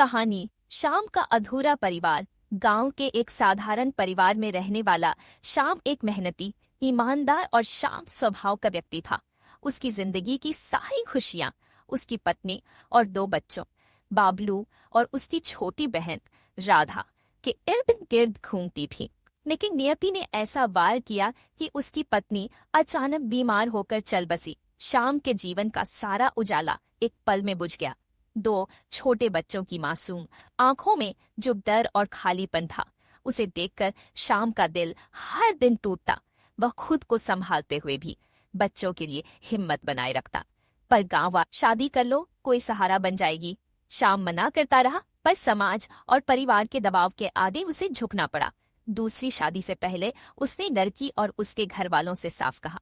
कहानी श्याम का अधूरा परिवार। गांव के एक साधारण परिवार में रहने वाला श्याम एक मेहनती, ईमानदार और शांत स्वभाव का व्यक्ति था। उसकी जिंदगी की सारी खुशियां उसकी पत्नी और दो बच्चों बाबलू और उसकी छोटी बहन राधा के इर्द गिर्द घूमती थी। लेकिन नियति ने ऐसा वार किया कि उसकी पत्नी अचानक बीमार होकर चल बसी। श्याम के जीवन का सारा उजाला एक पल में बुझ गया। दो छोटे बच्चों की मासूम आंखों में जो डर और खालीपन था, उसे देखकर श्याम का दिल हर दिन टूटता। वह खुद को संभालते हुए भी बच्चों के लिए हिम्मत बनाए रखता। पर गांव शादी कर लो, कोई सहारा बन जाएगी। श्याम मना करता रहा, पर समाज और परिवार के दबाव के आगे उसे झुकना पड़ा। दूसरी शादी से पहले उसने लड़की और उसके घर वालों से साफ कहा,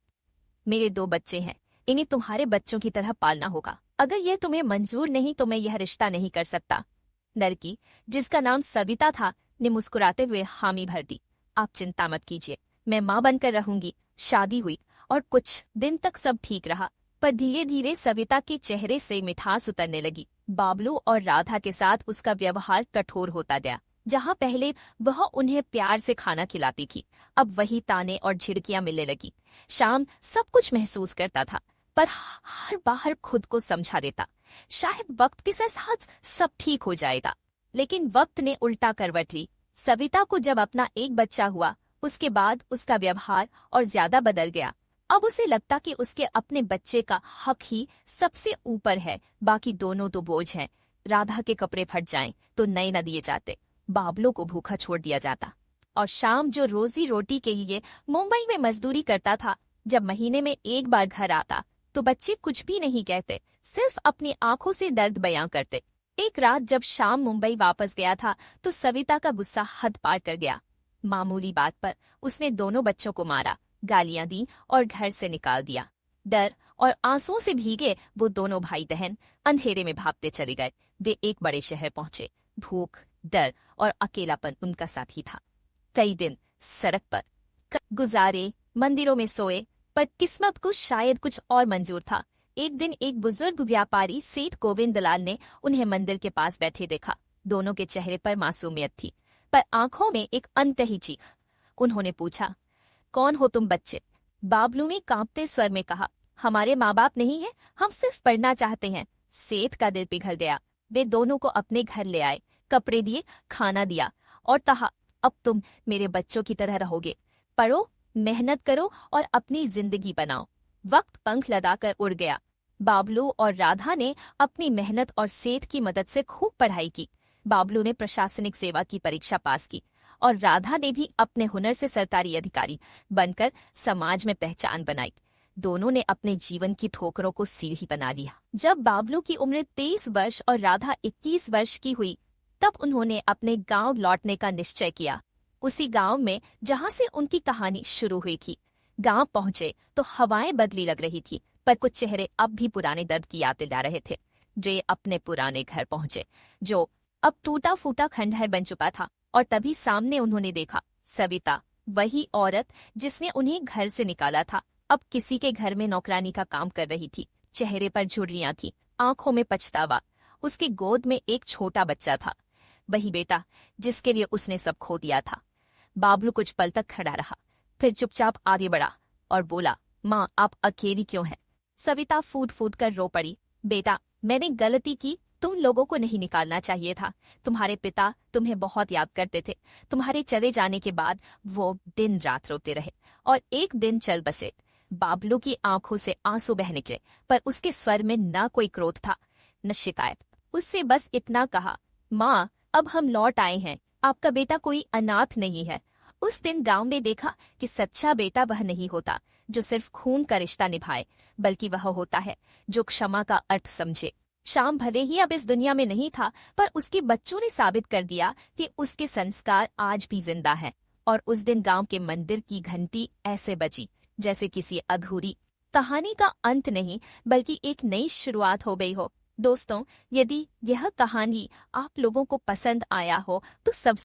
मेरे दो बच्चे हैं, इन्हें तुम्हारे बच्चों की तरह पालना होगा। अगर यह तुम्हें मंजूर नहीं तो मैं यह रिश्ता नहीं कर सकता। लड़की, जिसका नाम सविता था, ने मुस्कुराते हुए हामी भर दी। आप चिंता मत कीजिए, मैं माँ बनकर रहूंगी। शादी हुई और कुछ दिन तक सब ठीक रहा, पर धीरे धीरे सविता के चेहरे से मिठास उतरने लगी। बाबलू और राधा के साथ उसका व्यवहार कठोर होता गया। जहाँ पहले वह उन्हें प्यार से खाना खिलाती थी, अब वही ताने और झिड़कियां मिलने लगी। श्याम सब कुछ महसूस करता था, पर हर बार खुद को समझा देता, शायद वक्त के साथ सब ठीक हो जाएगा। लेकिन वक्त ने उल्टा करवट ली। सविता को जब अपना एक बच्चा हुआ, उसके बाद उसका व्यवहार और ज्यादा बदल गया। अब उसे लगता कि उसके अपने बच्चे का हक ही सबसे ऊपर है, बाकी दोनों तो बोझ हैं। राधा के कपड़े फट जाएं तो नए न दिए जाते, बाबलों को भूखा छोड़ दिया जाता, और शाम जो रोजी रोटी के लिए मुंबई में मजदूरी करता था, जब महीने में एक बार घर आता तो बच्चे कुछ भी नहीं कहते, सिर्फ अपनी आंखों से दर्द बयां करते। एक रात जब शाम मुंबई वापस गया था तो सविता का गुस्सा हद पार कर गया। मामूली बात पर उसने दोनों बच्चों को मारा, गालियां दी और घर से निकाल दिया। डर और आंसुओं से भीगे वो दोनों भाई बहन अंधेरे में भागते चले गए। वे एक बड़े शहर पहुंचे। भूख, डर और अकेलापन उनका साथी था। कई दिन सड़क पर गुजारे, मंदिरों में सोए, पर किस्मत को शायद कुछ और मंजूर था। एक दिन एक बुजुर्ग व्यापारी सेठ गोविंद दलाल ने उन्हें मंदिर के पास बैठे देखा। दोनों के चेहरे पर मासूमियत थी, पर आंखों में एक अनकही चीख। उन्होंने पूछा, कौन हो तुम बच्चे? बाबलू ने कांपते स्वर में कहा, हमारे माँ बाप नहीं है, हम सिर्फ पढ़ना चाहते हैं। सेठ का दिल पिघल गया। वे दोनों को अपने घर ले आए, कपड़े दिए, खाना दिया और कहा, अब तुम मेरे बच्चों की तरह रहोगे। पढ़ो, मेहनत करो और अपनी जिंदगी बनाओ। वक्त पंख लगाकर उड़ गया। बाबलू और राधा ने अपनी मेहनत और सेठ की मदद से खूब पढ़ाई की। बाबलू ने प्रशासनिक सेवा की परीक्षा पास की और राधा ने भी अपने हुनर से सरकारी अधिकारी बनकर समाज में पहचान बनाई। दोनों ने अपने जीवन की ठोकरों को सीढ़ी बना लिया। जब बाबलू की उम्र 23 वर्ष और राधा 21 वर्ष की हुई, तब उन्होंने अपने गांव लौटने का निश्चय किया, उसी गांव में जहां से उनकी कहानी शुरू हुई थी। गांव पहुंचे तो हवाएं बदली लग रही थी, पर कुछ चेहरे अब भी पुराने दर्द की याद दिला रहे थे। वे अपने पुराने घर पहुंचे, जो अब टूटा फूटा खंडहर बन चुका था, और तभी सामने उन्होंने देखा सविता, वही औरत जिसने उन्हें घर से निकाला था, अब किसी के घर में नौकरानी का काम कर रही थी। चेहरे पर झुर्रियां थी, आंखों में पछतावा। उसकी गोद में एक छोटा बच्चा था, वही बेटा जिसके लिए उसने सब खो दिया था। बाबलू कुछ पल तक खड़ा रहा, फिर चुपचाप आगे बढ़ा और बोला, माँ, आप अकेली क्यों हैं? सविता फूट फूट कर रो पड़ी, बेटा, मैंने गलती की, तुम लोगों को नहीं निकालना चाहिए था। तुम्हारे पिता तुम्हें बहुत याद करते थे। तुम्हारे चले जाने के बाद वो दिन रात रोते रहे और एक दिन चल बसे। बाबलू की आंखों से आंसू बह निकले, पर उसके स्वर में न कोई क्रोध था, न शिकायत। उससे बस इतना कहा, माँ, अब हम लौट आए हैं, आपका बेटा कोई अनाथ नहीं है। उस दिन गांव में देखा कि सच्चा बेटा वह नहीं होता जो सिर्फ खून का रिश्ता निभाए, बल्कि वह होता है जो क्षमा का अर्थ समझे। श्याम भले ही अब इस दुनिया में नहीं था, पर उसके बच्चों ने साबित कर दिया कि उसके संस्कार आज भी जिंदा हैं। और उस दिन गांव के मंदिर की घंटी ऐसे बजी जैसे किसी अधूरी कहानी का अंत नहीं, बल्कि एक नई शुरुआत हो गई हो। दोस्तों, यदि यह कहानी आप लोगों को पसंद आया हो तो सब